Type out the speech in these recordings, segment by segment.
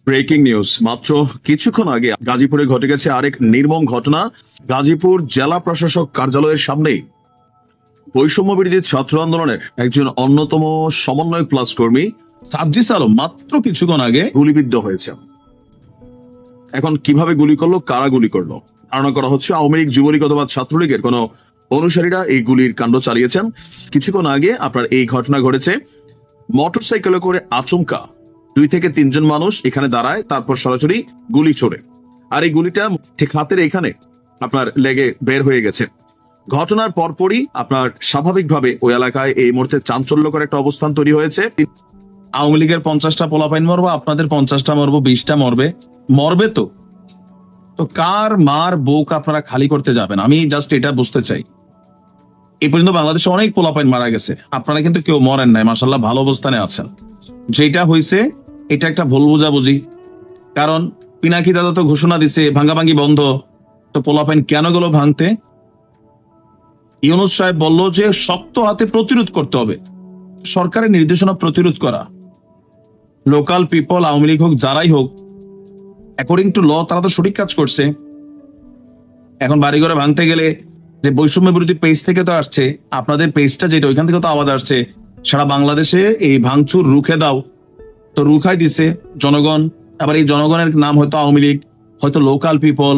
Breaking news. মাত্র কিছুক্ষণ আগে গাজীপুরে ঘটে গেছে আরেক নির্মম ঘটনা। গাজীপুর জেলা প্রশাসক কার্যালয়ের সামনেই বৈষম্য বিরোধী ছাত্র আন্দোলনের একজন অন্যতম সমন্বয়ক প্লাস কর্মী সার্জিস আলম মাত্র কিছুক্ষণ আগে গুলিবিদ্ধ হয়েছে। এখন কিভাবে গুলি করলো, কারা গুলি করলো ধারণা করা হচ্ছে আওয়ামী লীগ, যুবলীগ অথবা ছাত্রলীগের কোন অনুসারীরা এই গুলির কাণ্ড চালিয়েছেন। কিছুক্ষণ আগে আপনার এই ঘটনা ঘটেছে। মোটরসাইকেলে করে আচমকা 2 থেকে 3 জন মানুষ এখানে দাঁড়ায়, তারপর সরাসরি গুলি ছোড়ে। আর এই গুলিটা ঠিক হাতের এখানে আপনার লেগে বের হয়ে গেছে। ঘটনার পরপরই আপনার স্বাভাবিকভাবে ওই এলাকায় এই মুহূর্তে চাঞ্চল্যকর একটা অবস্থান তৈরি হয়েছে। আওয়ামী লীগের 50টা পোলাপাইন মরবো, আপনাদের 50টা মরবো, 20টা মরবে তো কার মার বুক আপনারা খালি করতে যাবেন? আমি জাস্ট এটা বুঝতে চাই। এই পর্যন্ত বাংলাদেশে অনেক পোলাপাইন মারা গেছে, আপনারা কিন্তু কেউ মরেন নাই, মাশাআল্লাহ ভালো অবস্থানে আছেন। যেটা হয়েছে এটা একটা ভুল বোঝাবুঝি। কারণ পিনাকি দাদা তো ঘোষণা দিছে ভাঙ্গাভাঙ্গি বন্ধ, তো পোলাপাইন কেন গেল ভাঙতে? ইউনূস সাহেব বলল যে শক্ত হাতে প্রতিরোধ করতে হবে, সরকারের নির্দেশনা প্রতিরোধ করা। লোকাল পিপল, আওয়ামী লীগ হোক যারাই হোক, অ্যাকর্ডিং টু ল তারা তো সঠিক কাজ করছে। এখন বাড়িঘরে ভাঙতে গেলে যে বৈষম্য বিরোধী পেজ থেকে তো আসছে, আপনাদের পেজটা যেটা ওইখান থেকে তো আওয়াজ আসছে সারা বাংলাদেশে এই ভাঙচুর রুখে দাও, তো রুখাই দিছে জনগণ। আবার এই জনগণের নাম হয়তো আওয়ামী লীগ, হয়তো লোকাল পিপল,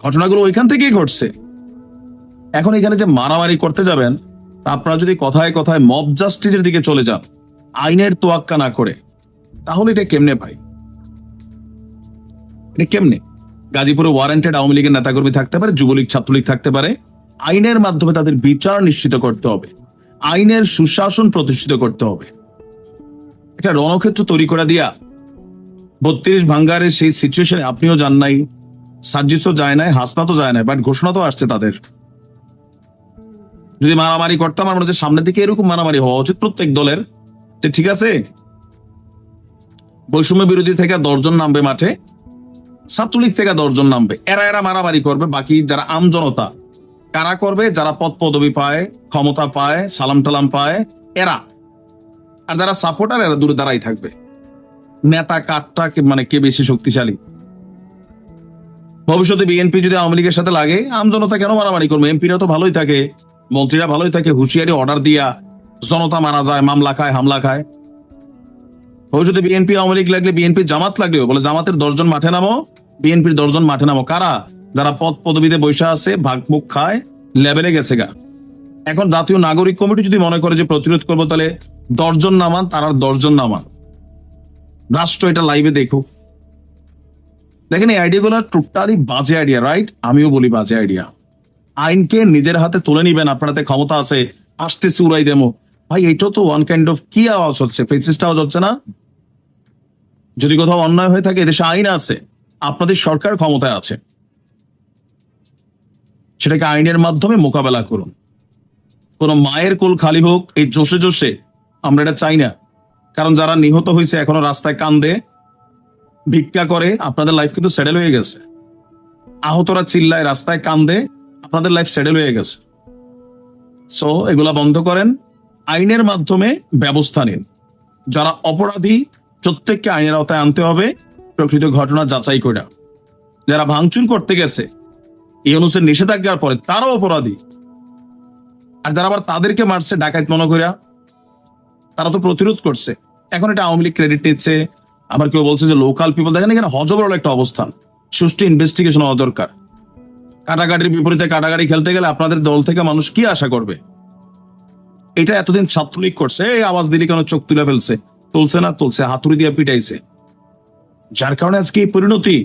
ঘটনাগুলো ওইখান থেকেই ঘটছে। এখন এখানে যে মারামারি করতে যাবেন, আপনারা যদি কথায় কথায় মব জাস্টিসের দিকে চলে যান, আইনের তোয়াক্কা না করে, তাহলে এটা কেমনে ভাই? এটা কেমনে? গাজীপুরে ওয়ারেন্টেড আওয়ামী লীগের নেতাকর্মী থাকতে পারে, যুবলীগ ছাত্রলীগ থাকতে পারে, আইনের মাধ্যমে তাদের বিচার নিশ্চিত করতে হবে, আইনের সুশাসন প্রতিষ্ঠিত করতে হবে। এটা রণক্ষেত্র তৈরি করে দিয়া 32 ভাঙ্গারের সেই সিচুয়েশনে আপনিও যান নাই, সার্জিসও যায় নাই, হাসনাতও যায় নাই, বাট ঘোষণা তো আসছে তাদের। যদি মারামারি করতাম, আমার মনে হচ্ছে সামনের দিকে এরকম মারামারি হওয়া উচিত প্রত্যেক দলের, যে ঠিক আছে বৈষম্য বিরোধী থেকে 10 জন নামবে মাঠে, ছাত্রলীগ থেকে 10 জন নামবে, এরা মারামারি করবে। বাকি যারা আম জনতা কারা করবে? যারা পদ পদবি পায়, ক্ষমতা পায়, সালাম টালাম পায় এরা। আর যারা সাপোর্টার এরা দূরে দাঁড়াই থাকবে। নেতা কাঠটা মানে কে বেশি শক্তিশালী? ভবিষ্যতে বিএনপি যদি আওয়ামী লীগের সাথে লাগে, আম জনতা কেন মারামারি করবে? এমপিরা তো ভালোই থাকে, মন্ত্রীরা ভালোই থাকে, হুঁশিয়ারি অর্ডার দিয়া জনতা মারা যায়, মামলা খায়, হামলা খায়। ভবিষ্যতে বিএনপি আওয়ামী লীগ লাগলে, বিএনপি জামাত লাগলেও বলে জামাতের 10 জন মাঠে নামো, বিএনপির 10 জন মাঠে নামো। কারা? যারা পদ পদবিতে বৈশা আছে, ভাগ মুখ খায়, লেভেলে গেছে গা। এখন জাতীয় নাগরিক কমিটি যদি মনে করে যে প্রতিরোধ করবো, তাহলে 10 জন নামান, তার আর 10 জন নামান। রাষ্ট্র এটা লাইভে দেখুক। দেখেন এই আইডিয়াগুলো টোটালি বাজে আইডিয়া, রাইট? আমিও বলি বাজে আইডিয়া। আইনকে নিজের হাতে তুলে নিবেন, আপনারাতে ক্ষমতা আছে, আসতেছে উড়াই দেমো। ভাই এইটা তো ওয়ান কাইন্ড অফ কি আওয়াজ হচ্ছে? ফেসিস্ট আওয়াজ হচ্ছে না? যদি কোথাও অন্যায় হয়ে থাকে, এদেশে আইন আছে, আপনাদের সরকার ক্ষমতায় আছে, সেটাকে আইনের মাধ্যমে মোকাবেলা করুন। কোন মায়ের কোল খালি হোক এই জোশে জোশে আমরা এটা চাই না। কারণ যারা নিহত হয়েছে এখনো রাস্তায় কান্দে, ভিক্ষা করে, আপনাদের লাইফ কিন্তু সেটেল হয়ে গেছে। আহতরা চিল্লায়, রাস্তায় কান্দে, আপনাদের লাইফ সেটেল হয়ে গেছে। সো এগুলা বন্ধ করেন, আইনের মাধ্যমে ব্যবস্থা নিন। যারা অপরাধী প্রত্যেককে আইনের আওতায় আনতে হবে, প্রকৃত ঘটনা যাচাই করে। যারা ভাঙচুর করতে গেছে ইউনূসের নিষেধাজ্ঞার পরে, তারাও অপরাধী। আর যারা আবার তাদেরকে মারছে ডাকাত মনে করিয়া, তারা তো প্রতিরোধ করছে। এখন এটা আওয়ামী লীগ ক্রেডিট নিচ্ছে, আবার কেউ বলছে যে লোকাল পিপল। দেখেন এখানে হজবরল একটা অবস্থান, সুষ্ঠু ইনভেস্টিগেশন হওয়া দরকার। কাটাকাটির বিপরীতে কাটাকাটি খেলতে গেলে আপনাদের দল থেকে মানুষ কি আশা করবে? এটা এতদিন ছাত্রলীগ করছে, এই আওয়াজ দিলে কেন চোখ তুলে ফেলছে, তুলছে না, তুলছে, হাতুড়ি দিয়ে পিটাইছে, যার কারণে আজকে এই পরিণতি।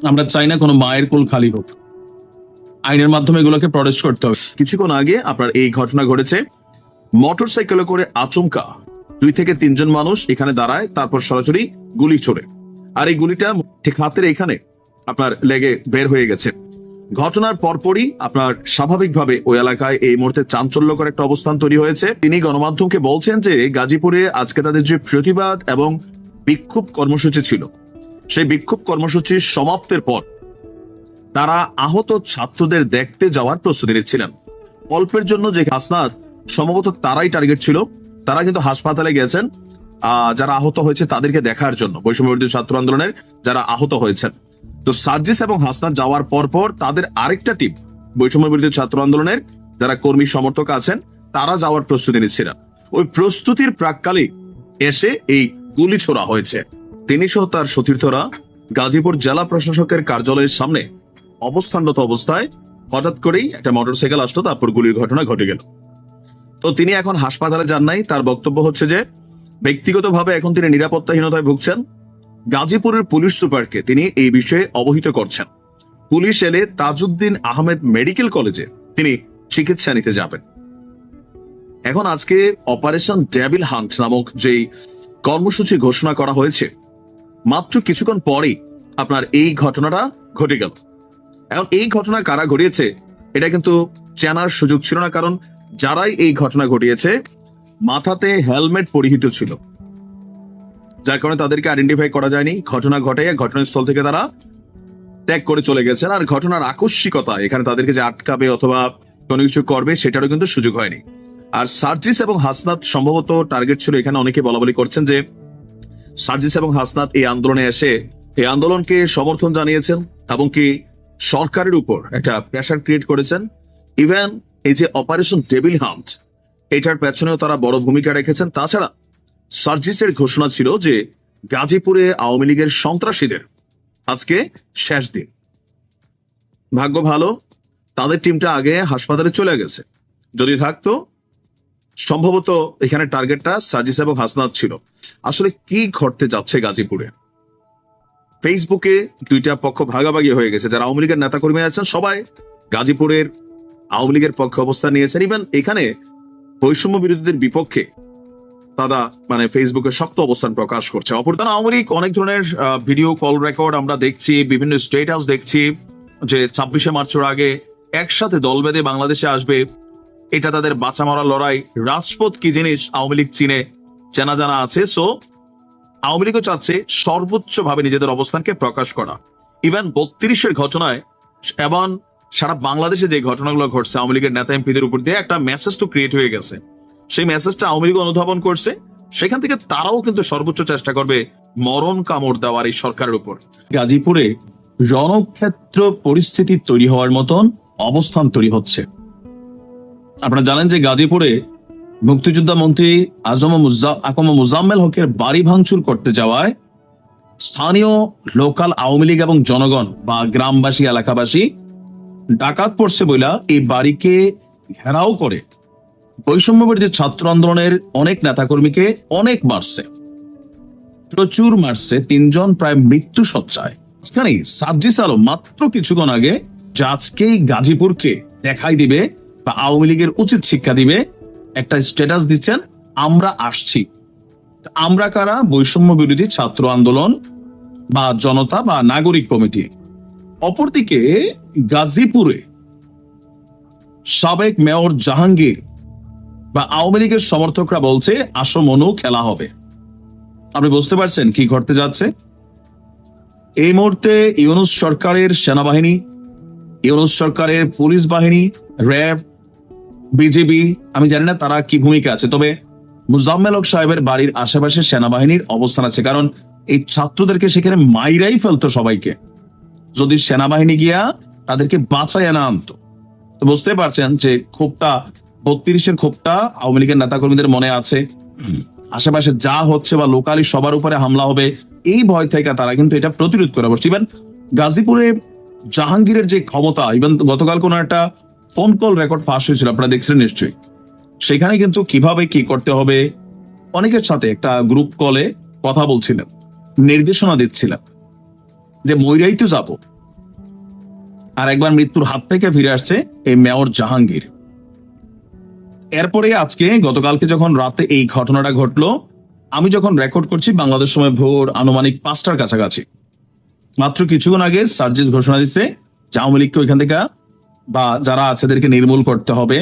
আমরা চাই না কোনো মায়ের কোল খালি হোক, আইনের মাধ্যমে এগুলোকে প্রটেস্ট করতে হবে। কিছুক্ষণ আগে আপনার এই ঘটনা ঘটেছে। মোটরসাইকেলে করে আচমকা 2 থেকে 3 জন মানুষ এখানে দাঁড়ায়, তারপর সরাসরি গুলি ছোড়ে। আর এই গুলিটা ঠিক হাতের এখানে আপনার লেগে বের হয়ে গেছে। ঘটনার পরপরই আপনার স্বাভাবিকভাবে ওই এলাকায় এই মুহূর্তে চাঞ্চল্যকর একটা অবস্থান তৈরি হয়েছে। তিনি গণমাধ্যমকে বলছেন যে গাজীপুরে আজকে তাদের যে প্রতিবাদ এবং বিক্ষোভ কর্মসূচি ছিল, সেই বিক্ষোভ কর্মসূচির সমাপ্তের পর তারা আহত ছাত্রদের দেখতে যাওয়ার প্রস্তুতি নিচ্ছিলেন। অল্পের জন্য যে হাসনাত সম্ভবত তারাই টার্গেট ছিল, তারা কিন্তু হাসপাতালে গেছেন। যারা আহত হয়েছে তাদেরকে দেখার জন্য, বৈষম্য বিরোধী ছাত্র আন্দোলনের যারা আহত হয়েছেন। তো সার্জিস এবং হাসনাত যাওয়ার পর তাদের আরেকটা টিম, বৈষম্য বিরোধী ছাত্র আন্দোলনের যারা কর্মী সমর্থক আছেন, তারা যাওয়ার প্রস্তুতি নিচ্ছিলেন। ওই প্রস্তুতির প্রাককালে এসে এই গুলি ছোড়া হয়েছে। তিনি সহ তার সতীর্থরা গাজীপুর জেলা প্রশাসকের কার্যালয়ের সামনে অবস্থানরত অবস্থায় হঠাৎ করেই একটা মোটরসাইকেল আসলো, তারপর গুলির ঘটনা ঘটে গেল। তো তিনি এখন হাসপাতালে যান নাই। তার বক্তব্য হচ্ছে যে ব্যক্তিগতভাবে এখন তিনি নিরাপত্তাহীনতায় ভুগছেন। গাজীপুরের পুলিশ সুপারকে তিনি এই বিষয়ে অবহিত করছেন। পুলিশ এলে তাজউদ্দিন আহমেদ মেডিকেল কলেজে তিনি চিকিৎসা নিতে যাবেন। এখন আজকে অপারেশন ডেভিল হান্ট নামক যেই কর্মসূচি ঘোষণা করা হয়েছে, মাত্র কিছুক্ষণ পরেই আপনার এই ঘটনাটা ঘটে গেল। এখন এই ঘটনা কারা ঘটিয়েছে এটা কিন্তু চেনার সুযোগ ছিল না, কারণ যারাই এই ঘটনা ঘটিয়েছে মাথাতে হেলমেট পরিহিত ছিল, যার কারণে তাদেরকে আইডেন্টিফাই করা যায়নি। ঘটনা ঘটে ঘটনাস্থল থেকে তারা ত্যাগ করে চলে গেছেন। আর ঘটনার আকস্মিকতা এখানে তাদেরকে যে আটকাবে অথবা কোনো কিছু করবে সেটারও কিন্তু সুযোগ হয়নি। আর সার্জিস এবং হাসনাত সম্ভবত টার্গেট ছিল। এখানে অনেকে বলাবলি করছেন যে সার্জিস এবং হাসনাত এই আন্দোলনে এসে এই আন্দোলনকে সমর্থন জানিয়েছেন এবং কি সরকারের উপর একটা প্রেশার ক্রিয়েট করেছেন। ইভেন এই যে অপারেশন ডেভিল হান্ট, এটার পেছনেও তারা বড় ভূমিকা রেখেছেন। তাছাড়া সার্জিসের ঘোষণা ছিল যে গাজীপুরে আওয়ামী লীগের সন্ত্রাসীদের আজকে শেষ দিন। ভাগ্য ভালো তাদের টিমটা আগে হাসপাতালে চলে গেছে, যদি থাকতো সম্ভবত এখানে টার্গেটটা সার্জিস এবং হাসনাত ছিল। আসলে কি ঘটতে যাচ্ছে গাজীপুরে? ফেসবুকে দুইটা পক্ষ ভাগাভাগি হয়ে গেছে। যারা আওয়ামী লীগের নেতাকর্মী আছেন সবাই গাজীপুরের আওয়ামী লীগের পক্ষে অবস্থান নিয়েছেন। ইভেন এখানে বৈষম্য বিরোধীদের বিপক্ষে তারা মানে ফেসবুকে শক্ত অবস্থান প্রকাশ করছে। অপরদিকে আওয়ামী লীগ অনেক ধরনের ভিডিও কল রেকর্ড আমরা দেখছি, বিভিন্ন স্টেটাস দেখছি যে 26শে মার্চের আগে একসাথে দল বেঁধে বাংলাদেশে আসবে। এটা তাদের বাঁচা মরা লড়াই। রাজপথ কি জিনিস আওয়ামী লীগ চীনে চেনা জানা আছে। সো আওয়ামী লীগও চাচ্ছে সর্বোচ্চ ভাবে নিজেদের অবস্থানকে প্রকাশ করা। ইভেন 32-এর ঘটনায় এবং সারা বাংলাদেশে যে ঘটনাগুলো ঘটছে আওয়ামী লীগের নেতা এমপিদের উপর দিয়ে একটা মেসেজ তো ক্রিয়েট হয়ে গেছে। সেই মেসেজটা আওয়ামী লীগ অনুধাবন করছে। সেখান থেকে তারাও কিন্তু সর্বোচ্চ চেষ্টা করবে মরণ কামড় দেওয়ার এই সরকারের উপর। গাজীপুরে রণক্ষেত্র পরিস্থিতি তৈরি হওয়ার মতন অবস্থান তৈরি হচ্ছে। আপনারা জানেন যে গাজীপুরে মুক্তিযোদ্ধা মন্ত্রী আকম মুজাম্মেল হকের বাড়ি ভাঙচুর করতে যাওয়ায় স্থানীয় লোকাল আওয়ামী লীগ এবং জনগণ বা গ্রামবাসী এলাকাবাসী ডাকাত পড়ছে বইলা এই বাড়িকে ঘেরাও করে বৈষম্য বিরোধী ছাত্র আন্দোলনের অনেক নেতাকর্মীকে অনেক মারছে, প্রচুর মারছে। 3 জন প্রায় মৃত্যু সজ্জায়। সার্জিস আলম মাত্র কিছুক্ষণ আগে যে আজকেই গাজীপুরকে দেখাই দিবে বা আওয়ামী লীগের উচিত শিক্ষা দিবে একটা স্ট্যাটাস দিচ্ছেন, আমরা আসছি। আমরা কারা? বৈষম্য বিরোধী ছাত্র আন্দোলন বা জনতা বা নাগরিক কমিটি। অপরদিকে গাজীপুরে সাবেক মেয়র জাহাঙ্গীর বা আওয়ামী লীগের সমর্থকরা বলছে আসো মনু, খেলা হবে। আপনি বুঝতে পারছেন কি ঘটতে যাচ্ছে? এই মুহূর্তে ইউনূস সরকারের সেনাবাহিনী, ইউনূস সরকারের পুলিশ বাহিনী, র্যাব, বিজেপি, আমি জানি না তারা কি ভূমিকা আছে, তবে মুজাম্মেল হক সাহেবের বাড়ির আশেপাশে সেনাবাহিনীর অবস্থান আছে। কারণ এই ছাত্রদেরকে সেখানে মাইরাই ফেলতো সবাইকে, যদি সেনাবাহিনী গিয়া তাদেরকে বাঁচায় না আনতো। তো বুঝতে পারছেন যে ক্ষোভটা 32-এর ক্ষোভটা আওয়ামী লীগের নেতাকর্মীদের মনে আছে। আশেপাশে যা হচ্ছে বা লোকালি সবার উপরে হামলা হবে এই ভয় থেকে তারা কিন্তু এটা প্রতিরোধ করে বসছে। ইভেন গাজীপুরে জাহাঙ্গীরের যে ক্ষমতা, ইভেন গতকাল কোন একটা ফোন কল রেকর্ড ফাঁস হয়েছিল, আপনারা দেখছিলেন নিশ্চয়ই। সেখানে কিন্তু কিভাবে কি করতে হবে অনেকের সাথে একটা গ্রুপ কলে কথা বলছিলেন, নির্দেশনা দিচ্ছিলেন যে মইরাই তো যাবো। আর একবার মৃত্যুর হাত থেকে ফিরে আসছে এই মেয়র জাহাঙ্গীর। এরপরে আজকে গতকালকে যখন রাতে এই ঘটনাটা ঘটলো, আমি যখন রেকর্ড করছি বাংলাদেশ সময় ভোর আনুমানিক 5টার কাছাকাছি, মাত্র কিছুক্ষণ আগে সার্জিস ঘোষণা দিচ্ছে যে আওয়ামী লীগকে ওইখান থেকে বা যারা আছে এদেরকে নির্মূল করতে হবে।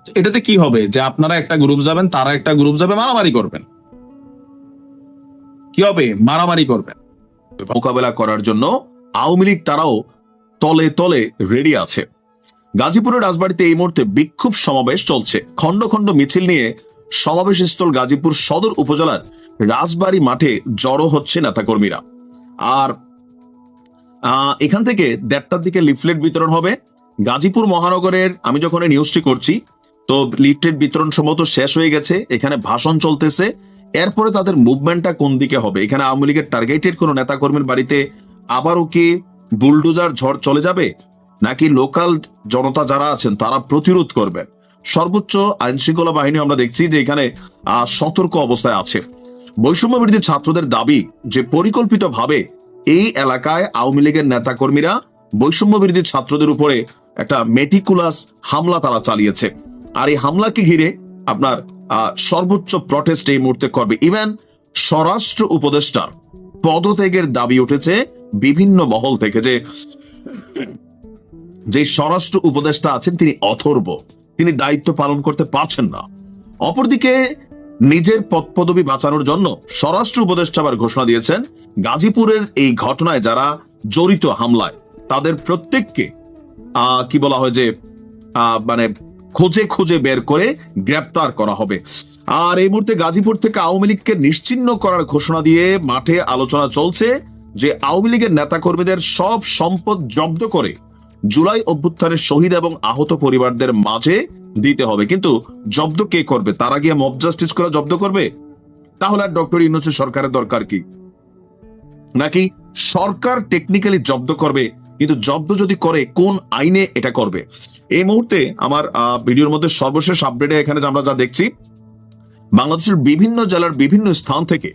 এটাতে কি হবে যে আপনারা একটা গ্রুপ যাবেন, তারা একটা গ্রুপ যাবে, মারামারি করবেন। কি হবে? মারামারি করবেন। মোকাবেলা করার জন্য আওয়ামী লীগ তারাও তলে তলে রেডি আছে। গাজীপুরের রাজবাড়িতে এই মুহূর্তে বিক্ষোভ সমাবেশ চলছে। খন্ড খন্ড মিছিল নিয়ে সমাবেশস্থল গাজীপুর সদর উপজেলার রাজবাড়ী মাঠে জড়ো হচ্ছে নেতাকর্মীরা। আর এখান থেকে 1:30টার দিকে লিফলেট বিতরণ হবে। গাজীপুর মহানগরের আমি যখন এই নিউজটি করছি তো লিফলেট বিতরণ সম্ভবত শেষ হয়ে গেছে, এখানে ভাষণ চলতেছে। এরপরে তাদের মুভমেন্টটা কোন দিকে হবে, এখানে আওয়ামী লীগের টার্গেটেড কোন নেতাকর্মীর বাড়িতে আবারও কি বুলডোজার ঝড় চলে যাবে, নাকি লোকাল জনতা যারা আছেন তারা প্রতিরোধ করবেন? সর্বোচ্চ আইন শৃঙ্খলা বাহিনী আমরা দেখছি যে এখানে সতর্ক অবস্থায় আছে। বৈষম্য বিরোধী ছাত্রদের দাবি যে পরিকল্পিতভাবে এই এলাকায় আওয়ামী লীগের নেতাকর্মীরা বৈষম্য বিরোধী ছাত্রদের উপরে একটা মেটিকুলাস হামলা তারা চালিয়েছে। আর এই হামলাকে ঘিরে আপনার সর্বোচ্চ প্রটেস্ট এই মুহূর্তে করবে। ইভেন স্বরাষ্ট্র উপদেষ্টার পদত্যাগের দাবি উঠেছে বিভিন্ন মহল থেকে, যে স্বরাষ্ট্র উপদেষ্টা আছেন তিনি অথর্ব, তিনি দায়িত্ব পালন করতে পারছেন না। অপরদিকে নিজের পদপদবি বাঁচানোর জন্য স্বরাষ্ট্র উপদেষ্টা আবার ঘোষণা দিয়েছেন গাজীপুরের এই ঘটনায় যারা জড়িত হামলায় তাদের প্রত্যেককে কি বলা হয় যে মানে খুঁজে খুঁজে বের করে গ্রেপ্তার করা হবে। আর এই মুহূর্তে গাজীপুর থেকে আওয়ামী লীগকে নিশ্চিহ্ন করার ঘোষণা দিয়ে মাঠে আলোচনা চলছে যে আওয়ামী লীগের নেতাকর্মীদের সব সম্পদ জব্দ করে জুলাই অভ্যুত্থানের শহীদ এবং আহত পরিবারদের মাঝে দিতে হবে। কিন্তু জব্দ কে করবে? তারা গিয়ে মব জাস্টিস করে জব্দ করবে? তাহলে আর ডক্টর ইউনূসের সরকারের দরকার কি? নাকি সরকার টেকনিক্যালি জব্দ করবে, কিন্তু জব্দ যদি করে কোন আইনে এটা করবে? এই মুহূর্তে আমার ভিডিওর মধ্যে সর্বশেষ আপডেটে এখানে আমরা যা দেখছি, বাংলাদেশের বিভিন্ন জেলার বিভিন্ন স্থান থেকে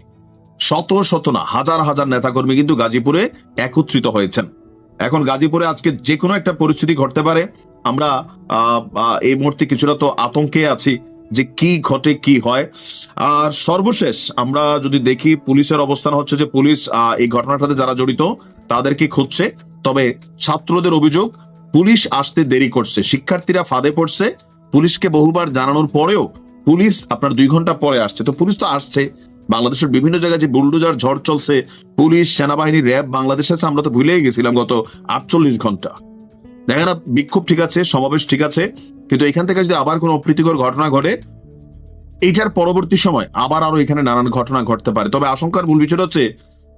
শত শত না হাজার হাজার নেতাকর্মী কিন্তু গাজীপুরে একত্রিত হয়েছেন। এখন গাজীপুরে আজকে যে কোনো একটা পরিস্থিতি ঘটতে পারে। আমরা এই মুহূর্তে কিছুটা তো আতঙ্কে আছি যে কি ঘটে কি হয়। আর সর্বশেষ আমরা যদি দেখি পুলিশের অবস্থান হচ্ছে যে পুলিশ এই ঘটনাটাতে যারা জড়িত তাদেরকে খুঁজছে। তবে ছাত্রদের অভিযোগ পুলিশ আসতে দেরি করছে, শিক্ষার্থীরা ফাঁদে পড়ছে। পুলিশকে বহুবার জানানোর পরেও পুলিশ আপনার 2 ঘন্টা পরে আসছে। তো পুলিশ তো আসছে, বাংলাদেশের বিভিন্ন জায়গায় যে বুলডোজার ঝড় চলছে, পুলিশ, সেনাবাহিনী, র্যাব বাংলাদেশ আছে, আমরা তো ভুলেই গেছিলাম গত 48 ঘন্টা। দেখেন না, বিক্ষোভ ঠিক আছে, সমাবেশ ঠিক আছে, কিন্তু এখান থেকে যদি আবার কোনো অপ্রীতিকর ঘটনা ঘটে, এইটার পরবর্তী সময় আবার আরো এখানে নানান ঘটনা ঘটতে পারে। তবে আশঙ্কার মূল বিষয় হচ্ছে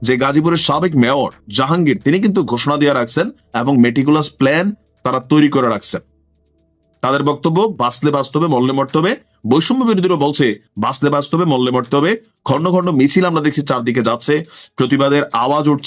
যে গাজীপুরের সাবেক মেয়র জাহাঙ্গীর তিনি কিন্তু ঘোষণা দিয়ে রাখছেন এবং মেটিকুলাস প্ল্যান তারা তৈরি করে রাখছেন। তাদের বক্তব্য বাঁচলে বাস্তবে মরলে মরতে হবে। বৈষম্য বিরোধীরা বলছে বাঁচলে বাস্তবে মরলে মরতে হবে। খন্ড খন্ড মিছিল আমরা দেখছি চারদিকে যাচ্ছে, প্রতিবাদের আওয়াজ উঠছে।